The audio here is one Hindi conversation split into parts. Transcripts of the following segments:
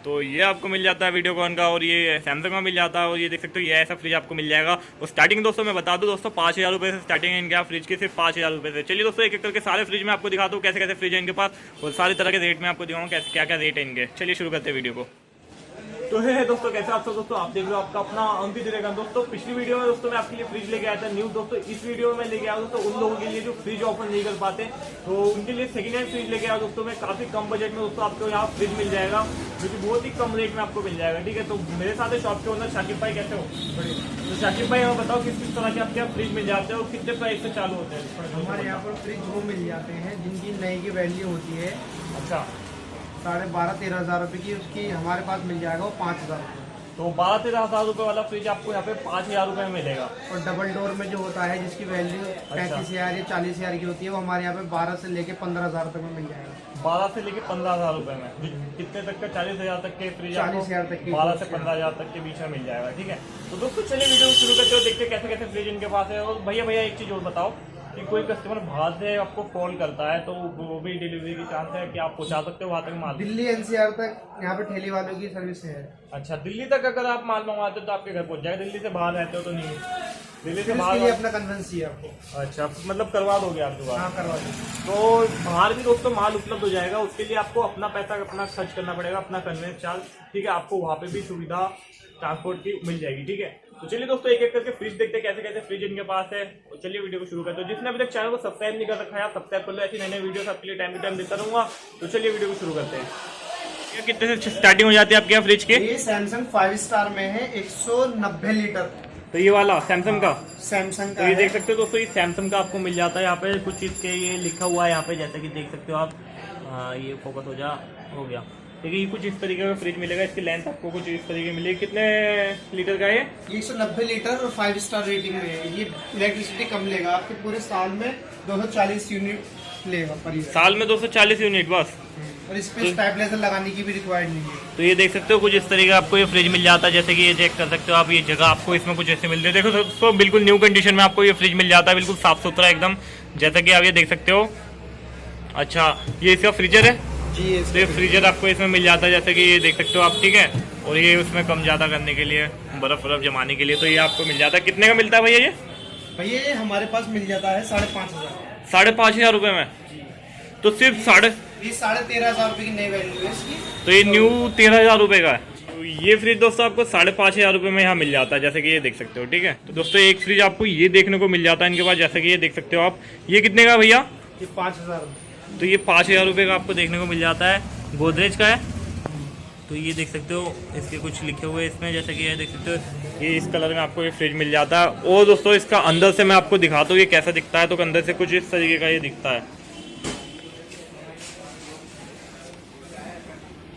तो ये आपको मिल जाता है वीडियोकॉन का, और ये सैमसंग का मिल जाता है। और ये देख सकते हो ये ऐसा फ्रिज आपको मिल जाएगा। और स्टार्टिंग दोस्तों मैं बता दूं दोस्तों 5,000 रुपये से स्टार्टिंग है इनके फ्रिज की, सिर्फ 5,000 रुपये से। चलिए दोस्तों एक एक करके सारे फ्रिज में आपको दिखाता हूँ कैसे कैसे फ्रिज है इनके पास, और सारी तरह के रेट में आपको दिखाऊंगा कैसे क्या क्या रेट है इनके। चलिए शुरू करते हैं वीडियो को। तो है दोस्तों कैसे आप सब दोस्तों, आप देख रहे हो आपका अपना अंकित रहेगा। दोस्तों पिछली वीडियो में दोस्तों मैं आपके लिए फ्रिज लेके आया था न्यू। दोस्तों इस वीडियो में लेके आया दोस्तों उन लोगों के लिए जो फ्रिज ऑफर नहीं कर पाते, तो उनके लिए सेकंड हैंड फ्रिज लेके आया दोस्तों मैं। काफी कम बजट में दोस्तों आपको यहाँ फ्रिज मिल जाएगा, जो कि बहुत ही कम रेट में आपको मिल जाएगा। ठीक है, तो मेरे साथ है शॉप के ओनर शाकिब भाई। कैसे हो? तो शाकिब भाई हमें बताओ किस किस तरह के आपके यहाँ फ्रिज मिल जाते हैं और कितने प्राइस से चालू होते हैं? हमारे यहाँ पर फ्रिज वो मिल जाते हैं जिनकी नई की वैल्यू होती है अच्छा 12,500-13 हज़ार रुपये की, उसकी हमारे पास मिल जाएगा वो 5,000 रुपये। तो 12-13 हज़ार रुपये वाला फ्रिज आपको यहाँ पे 5,000 रुपये में मिलेगा। और डबल डोर में जो होता है जिसकी वैल्यू 35,000 या 40,000 की होती है, वो हमारे यहाँ पे 12 से लेके 15,000 तक में मिल जाएगा। 12 से लेके 15,000 रुपए में कितने तक का? 40,000 तक के फ्रिज 40,000 तक की 12 से 15,000 तक के बीच में मिल जाएगा। ठीक है, तो दोस्तों चलिए वीडियो शुरू करते हो, देखते हैं कैसे कैसे फ्रिज इनके पास है। और भैया एक चीज और बताओ कि कोई कस्टमर बाहर से आपको कॉल करता है तो वो भी डिलीवरी की चांस है कि आप पहुंचा सकते हो वहाँ तक माल? दिल्ली NCR तक यहाँ पे ठेली वालों की सर्विस है। अच्छा, दिल्ली तक अगर आप माल मंगवाते हो तो आपके घर पहुंच जाएगा? दिल्ली से बाहर रहते हो तो नहीं? दिल्ली से बाहर अपना कन्वेंस चाहिए आपको। अच्छा, मतलब करवा दोगे आप दोबारा? हाँ करवा देंगे। तो बाहर भी दोस्तों माल उपलब्ध हो जाएगा, उसके लिए आपको अपना पैसा अपना खर्च करना पड़ेगा, अपना कन्वेंस चार्ज। ठीक है, आपको वहाँ पे भी सुविधा ट्रांसपोर्ट की मिल जाएगी। ठीक है, तो चलिए दोस्तों एक एक करके फ्रिज देखते हैं कैसे कैसे फ्रिज इनके पास है। और चलिए वीडियो को शुरू करते हैं। जिसने अभी तक चैनल को सब्सक्राइब नहीं कर रखा है सब्सक्राइब कर लो, ऐसी नई नई वीडियो आपके लिए टाइम टू टाइम देता रहूंगा। तो चलिए वीडियो को शुरू करते हैं। ये कितने से स्टार्टिंग हो जाती है आपके यहाँ फ्रिज की? ये सैमसंग 5 स्टार में है 190 लीटर। तो ये वाला सैमसंग का? सैमसंग का तो ये देख सकते हो दोस्तों ये सैमसंग का आपको मिल जाता है। यहाँ पे कुछ चीज के ये लिखा हुआ है यहाँ पे, जैसे कि देख सकते हो आप। ये फोकस हो गया। देखिए ये कुछ इस तरीके का फ्रिज मिलेगा, इसकी लेंथ आपको कुछ इस तरीके की मिलेगी। कितने लीटर का है ये? 190 लीटर और 5 स्टार रेटिंग में है। ये इलेक्ट्रिसिटी कम लेगा, आपके पूरे साल में 240 यूनिट लेगा पर ईयर। साल में 240 यूनिट बस? और इस पे स्टेबलाइजर लगाने की भी रिक्वायर्ड नहीं है। तो ये देख सकते हो कुछ इस तरीके का आपको ये फ्रिज मिल जाता है। जैसे कि ये चेक कर सकते हो आप, ये जगह आपको इसमें कुछ ऐसे मिलते हैं। देखो दोस्तों बिल्कुल न्यू कंडीशन में आपको ये फ्रिज मिल जाता है, बिल्कुल साफ सुथरा एकदम, जैसा कि आप ये देख सकते हो। अच्छा, ये इसका फ्रीजर है जी? तो ये फ्रीजर आपको इसमें मिल जाता है, जैसे कि ये देख सकते हो आप। ठीक है, और ये उसमें कम ज़्यादा करने के लिए, बर्फ जमाने के लिए, तो ये आपको मिल जाता है। कितने का मिलता है भैया ये? भैया ये हमारे पास मिल जाता है 5,500। 5,500 रुपये में? तो सिर्फ ये 13,500 रुपये की नई वैल्यू है इसकी। तो ये न्यू 13,000 रुपये का है। तो ये फ्रिज दोस्तों आपको 5,500 रुपये में यहाँ मिल जाता है, जैसे कि ये देख सकते हो। ठीक है, तो दोस्तों एक फ्रिज आपको ये देखने को मिल जाता है इनके पास, जैसे कि ये देख सकते हो आप। ये कितने का भैया? ये 5,000। तो ये 5,000 रुपये का आपको देखने को मिल जाता है। गोदरेज का है। तो ये देख सकते हो इसके कुछ लिखे हुए इसमें, जैसे कि ये देख सकते हो ये इस कलर में आपको ये फ्रिज मिल जाता है। और दोस्तों इसका अंदर से मैं आपको दिखाता हूँ ये कैसा दिखता है। तो अंदर से कुछ इस तरीके का ये दिखता है।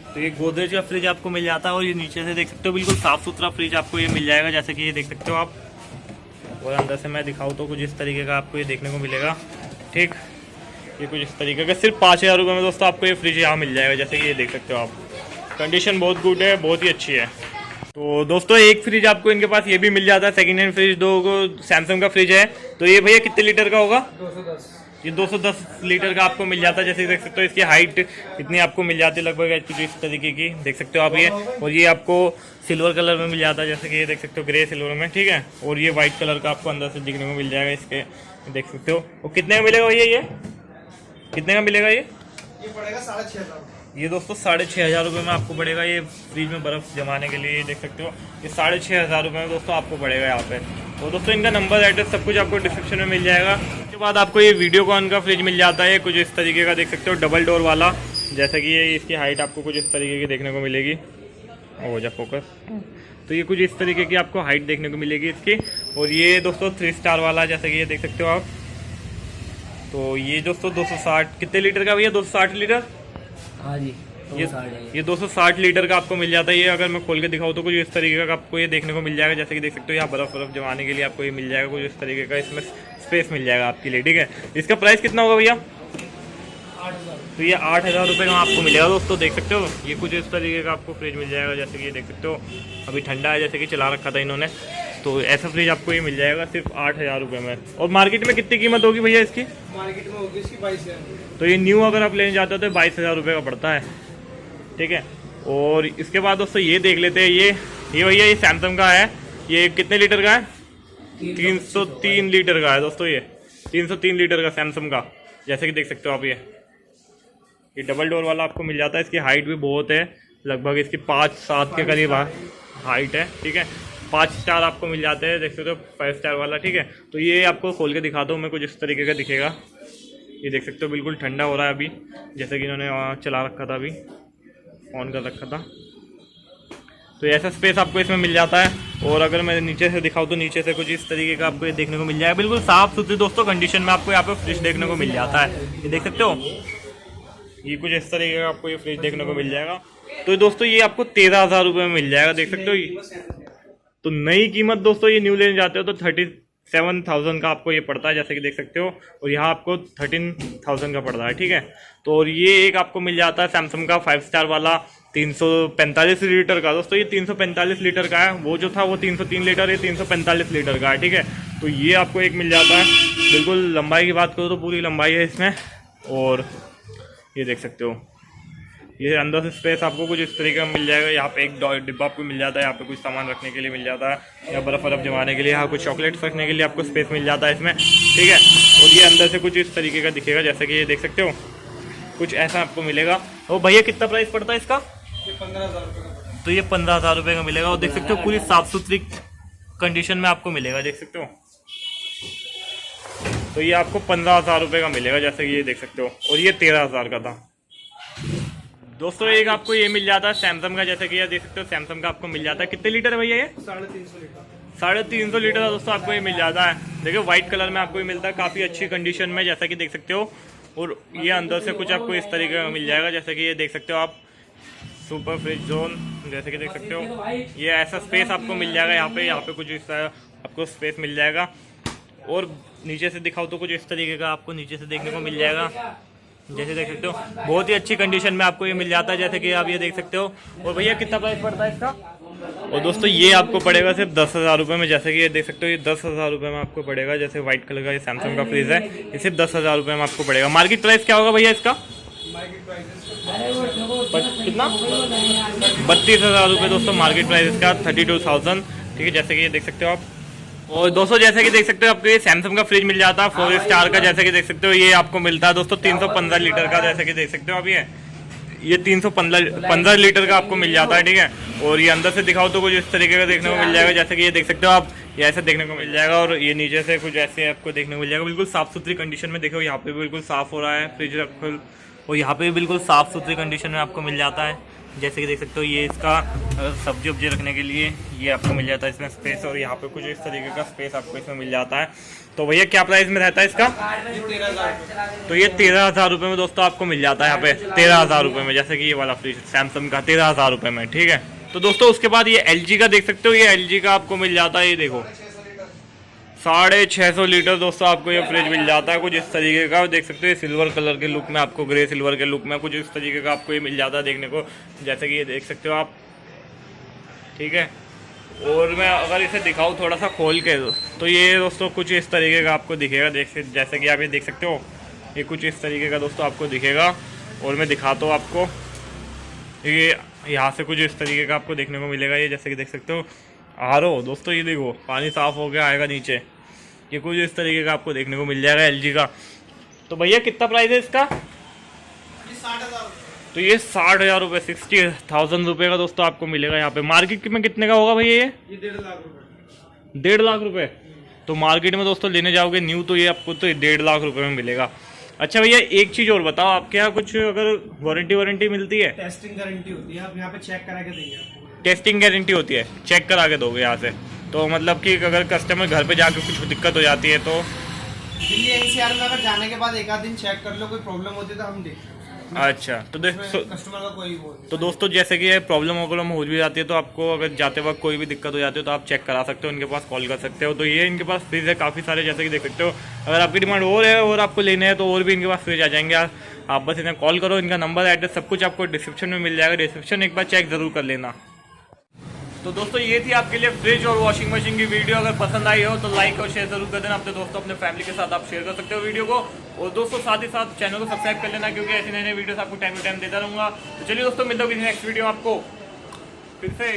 तो ये गोदरेज का फ्रिज आपको मिल जाता है, और ये नीचे से देख सकते हो बिल्कुल साफ सुथरा फ्रिज आपको ये मिल जाएगा, जैसे कि ये देख सकते हो आप। और अंदर से मैं दिखाऊँ तो कुछ इस तरीके का आपको ये देखने को मिलेगा। ठीक, ये कुछ इस तरीके का सिर्फ 5,000 रुपये में दोस्तों आपको ये फ्रिज यहाँ मिल जाएगा, जैसे कि ये देख सकते हो आप। कंडीशन बहुत गुड है, बहुत ही अच्छी है। तो दोस्तों एक फ्रिज आपको इनके पास ये भी मिल जाता है सेकंड हैंड फ्रिज। दो सैमसंग का फ्रिज है। तो ये भैया कितने लीटर का होगा? 210। ये 210 लीटर का आपको मिल जाता है, जैसे देख सकते हो। इसकी हाइट इतनी आपको मिल जाती है लगभग कुछ इस तरीके की, देख सकते हो आप ये। और ये आपको सिल्वर कलर में मिल जाता है, जैसे कि ये देख सकते हो, ग्रे सिल्वर में। ठीक है, और ये व्हाइट कलर का आपको अंदर से दिखने को मिल जाएगा इसके, देख सकते हो। और कितने का मिलेगा भैया ये? कितने का मिलेगा ये? ये पड़ेगा 6,500। ये दोस्तों 6,500 रुपये में आपको पड़ेगा ये फ्रिज में बर्फ़ जमाने के लिए। देख सकते हो ये 6,500 रुपये में दोस्तों आपको पड़ेगा यहाँ पे। तो दोस्तों इनका नंबर एड्रेस सब कुछ आपको डिस्क्रिप्शन में मिल जाएगा। उसके बाद आपको ये वीडियोकॉन का फ्रिज मिल जाता है कुछ इस तरीके का, देख सकते हो, डबल डोर वाला। जैसे कि ये इसकी हाइट आपको कुछ इस तरीके की देखने को मिलेगी। हो जा फोकस। तो ये कुछ इस तरीके की आपको हाइट देखने को मिलेगी इसकी। और ये दोस्तों 3 स्टार वाला, जैसे कि ये देख सकते हो आप। तो ये दोस्तों 260 कितने लीटर का भैया? 260 लीटर? हाँ जी, ये 260 लीटर का आपको मिल जाता है। ये अगर मैं खोल के दिखाऊँ तो कुछ इस तरीके का आपको ये देखने को मिल जाएगा, जैसे कि देख सकते हो। यहाँ बर्फ जमाने के लिए आपको ये मिल जाएगा कुछ इस तरीके का, इसमें स्पेस मिल जाएगा आपके लिए। ठीक है, इसका प्राइस कितना होगा भैया? 8,000। तो ये 8,000 रुपये का आपको मिलेगा दोस्तों, देख सकते हो। ये कुछ इस तरीके का आपको फ्रिज मिल जाएगा, जैसे कि ये देख सकते हो। अभी ठंडा है, जैसे कि चला रखा था इन्होंने। तो ऐसा फ्रिज आपको ये मिल जाएगा सिर्फ 8,000 रुपये में। और मार्केट में कितनी कीमत होगी भैया इसकी? मार्केट में होगी इसकी 22,000। तो ये न्यू अगर आप लेने जाते हो तो 22,000 रुपये का पड़ता है। ठीक है, और इसके बाद दोस्तों ये देख लेते हैं, ये भैया ये सैमसंग का है, ये कितने लीटर का है? 303 लीटर का है दोस्तों, ये 303 लीटर का सैमसंग का, जैसे कि देख सकते हो आप। ये डबल डोर वाला आपको मिल जाता है। इसकी हाइट भी बहुत है, लगभग इसकी 5-7 के करीब हाइट है, ठीक है। 5 स्टार आपको मिल जाते हैं, देख सकते हो 5 स्टार वाला, ठीक है। तो ये आपको खोल के दिखाता हूँ मैं, कुछ इस तरीके का दिखेगा। ये देख सकते हो बिल्कुल ठंडा हो रहा है अभी, जैसे कि इन्होंने चला रखा था, अभी ऑन कर रखा था। तो ऐसा स्पेस आपको इसमें मिल जाता है। और अगर मैं नीचे से दिखाऊँ तो नीचे से कुछ इस तरीके का आपको ये देखने को मिल जाएगा, बिल्कुल साफ़ सुथरी दोस्तों कंडीशन में आपको यहाँ पे फ्रिज देखने को मिल जाता है। ये देख सकते हो, ये कुछ इस तरीके का आपको ये फ्रिज देखने को मिल जाएगा। तो दोस्तों ये आपको 13,000 रुपये में मिल जाएगा, देख सकते हो। तो नई कीमत दोस्तों ये न्यू लेने जाते हो तो 37,000 का आपको ये पड़ता है, जैसे कि देख सकते हो। और यहाँ आपको 13,000 का पड़ रहा है, ठीक है। तो और ये एक आपको मिल जाता है सैमसंग का 5 स्टार वाला 345 लीटर का। दोस्तों ये 345 लीटर का है, वो जो था वो 303 लीटर, ये 345 लीटर का है, ठीक है। तो ये आपको एक मिल जाता है। बिल्कुल लंबाई की बात करो तो पूरी लंबाई है इसमें। और ये देख सकते हो, ये अंदर से स्पेस आपको कुछ इस तरीके का मिल जाएगा। यहाँ पे एक डिब्बा आपको मिल जाता है, यहाँ पे कुछ सामान रखने के लिए मिल जाता है, या बर्फ़ जमाने के लिए, यहाँ कुछ चॉकलेट्स रखने के लिए आपको स्पेस मिल जाता है इसमें, ठीक है। और ये अंदर से कुछ इस तरीके का दिखेगा, जैसे कि ये देख सकते हो, कुछ ऐसा आपको मिलेगा। और भैया कितना प्राइस पड़ता है इसका? ये 15,000 रुपये का। तो ये 15,000 रुपये का मिलेगा। और देख सकते हो पूरी साफ़ सुथरी कंडीशन में आपको मिलेगा, देख सकते हो। तो ये आपको 15,000 रुपये का मिलेगा, जैसे कि ये देख सकते हो। और ये 13,000 का था दोस्तों। एक आपको ये मिल जाता है सैमसंग का, जैसे कि ये देख सकते हो सैमसंग का आपको मिल जाता है। कितने लीटर है भैया ये? 350 लीटर। 350 लीटर का दोस्तों आपको ये मिल जाता है। देखिए व्हाइट कलर में आपको ये मिलता है, काफ़ी अच्छी कंडीशन में, जैसा कि देख सकते हो। और ये अंदर से कुछ आपको इस तरीके का मिल जाएगा, जैसे कि ये देख सकते हो आप, सुपर फ्रिज जोन, जैसे कि देख सकते हो। ये ऐसा स्पेस आपको मिल जाएगा यहाँ पे कुछ इस तरह आपको स्पेस मिल जाएगा। और नीचे से दिखाओ तो कुछ इस तरीके का आपको नीचे से देखने को मिल जाएगा, जैसे देख सकते हो। बहुत ही अच्छी कंडीशन में आपको ये मिल जाता है, जैसे कि आप ये देख सकते हो। और भैया कितना प्राइस पड़ता है इसका? और दोस्तों ये आपको पड़ेगा सिर्फ 10,000 रुपये में, जैसे कि ये देख सकते हो। ये 10,000 रुपये में आपको पड़ेगा, जैसे व्हाइट कलर का ये सैमसंग का फ्रिज है, ये सिर्फ 10,000 रुपये में आपको पड़ेगा। मार्केट प्राइस क्या होगा भैया इसका? कितना? 32,000 रुपये दोस्तों मार्केट प्राइस इसका, 32,000, ठीक है, जैसे कि ये देख सकते हो आप। और दोस्तों जैसे कि देख सकते हो आपको ये सैमसंग का फ्रिज मिल जाता है 4 स्टार का, जैसे कि देख सकते हो। ये आपको मिलता है दोस्तों 315 लीटर का, जैसे कि देख सकते हो आप। ये 315 लीटर का आपको मिल जाता है, ठीक है। और ये अंदर से दिखाओ तो कुछ इस तरीके का देखने को मिल जाएगा, जैसे कि ये देख सकते हो आप, ये ऐसा देखने को मिल जाएगा। और ये नीचे से कुछ ऐसे आपको देखने को मिल जाएगा, बिल्कुल साफ़ सुथरी कंडीशन में। देखो यहाँ पे भी बिल्कुल साफ़ हो रहा है फ्रिज रखल, और यहाँ पे भी बिल्कुल साफ़ सुथरी कंडीशन में आपको मिल जाता है, जैसे कि देख सकते हो। ये इसका सब्जी वब्जी रखने के लिए ये आपको मिल जाता है इसमें स्पेस। और यहाँ पे कुछ इस तरीके का स्पेस आपको इसमें मिल जाता है। तो भैया क्या प्राइस में रहता है इसका? 13,000। तो ये 13,000 रुपये में दोस्तों आपको मिल जाता है यहाँ पे, 13,000 रुपये में, जैसे कि ये वाला फ्रिज सैमसंग का 13,000 रुपये में, ठीक है। तो दोस्तों उसके बाद ये LG का देख सकते हो, ये LG का आपको मिल जाता है, ये देखो 650 लीटर दोस्तों आपको ये फ्रिज मिल जाता है, कुछ इस तरीके का। देख सकते हो ये सिल्वर कलर के लुक में आपको, ग्रे सिल्वर के लुक में कुछ इस तरीके का आपको ये मिल जाता है देखने को, जैसे कि ये देख सकते हो आप, ठीक है। और मैं अगर इसे दिखाऊँ थोड़ा सा खोल के, तो ये दोस्तों कुछ इस तरीके का आपको दिखेगा, जैसे कि आप ये देख सकते हो। ये कुछ इस तरीके का दोस्तों आपको दिखेगा। और मैं दिखाता हूँ आपको, ये यहाँ से कुछ इस तरीके का आपको देखने को मिलेगा, ये जैसे कि देख सकते हो। RO दोस्तों ये देखो पानी साफ़ हो गया आएगा नीचे, ये कुछ इस तरीके का आपको देखने को मिल जाएगा LG का। तो भैया कितना प्राइस है इसका? 60,000। तो ये 60,000 रुपये, 60,000 रुपये का दोस्तों आपको मिलेगा यहाँ पे। मार्केट में कितने का होगा भैया ये? 1.5 लाख रुपये। 1.5 लाख रुपये। तो मार्केट में दोस्तों लेने जाओगे न्यू तो ये आपको तो 1.5 लाख रुपये में मिलेगा। अच्छा भैया एक चीज़ और बताओ, आपके यहाँ कुछ अगर वारंटी मिलती है? टेस्टिंग गारंटी होती है, आप यहाँ पे चेक करा के देंगे आपको। टेस्टिंग गारंटी होती है, चेक करा के दोगे यहाँ से? तो मतलब कि अगर कस्टमर घर पे जाकर कुछ दिक्कत हो जाती है तो? दिल्ली NCR में अगर जाने के बाद एक आध दिन चेक कर लो, कोई प्रॉब्लम होती है तो हम देखते हैं। अच्छा तो कस्टमर का कोई वो नहीं। तो दोस्तों जैसे कि ये प्रॉब्लम हो भी जाती है तो आपको अगर जाते वक्त कोई भी दिक्कत हो जाती है तो आप चेक करा सकते हो, इनके पास कॉल कर सकते हो। तो ये इनके पास फ्रिज है काफ़ी सारे, जैसे कि देख सकते हो। अगर आपकी डिमांड और है और आपको लेने हैं तो और भी इनके पास फ्रिज आ जाएंगे। आप बस इन्हें कॉल करो, इनका नंबर एड्रेस सब कुछ आपको डिस्क्रिप्शन में मिल जाएगा। डिस्क्रिप्शन एक बार चेक ज़रूर कर लेना। तो दोस्तों ये थी आपके लिए फ्रिज और वॉशिंग मशीन की वीडियो। अगर पसंद आई हो तो लाइक और शेयर जरूर कर देना अपने दोस्तों अपने फैमिली के साथ आप शेयर कर सकते हो वीडियो को। और दोस्तों साथ ही साथ चैनल को सब्सक्राइब कर लेना, क्योंकि ऐसे नए नए वीडियोस आपको टाइम टू टाइम देता रहूंगा। तो चलिए दोस्तों, मिलता हूँ किसी नेक्स्ट वीडियो आपको फिर से।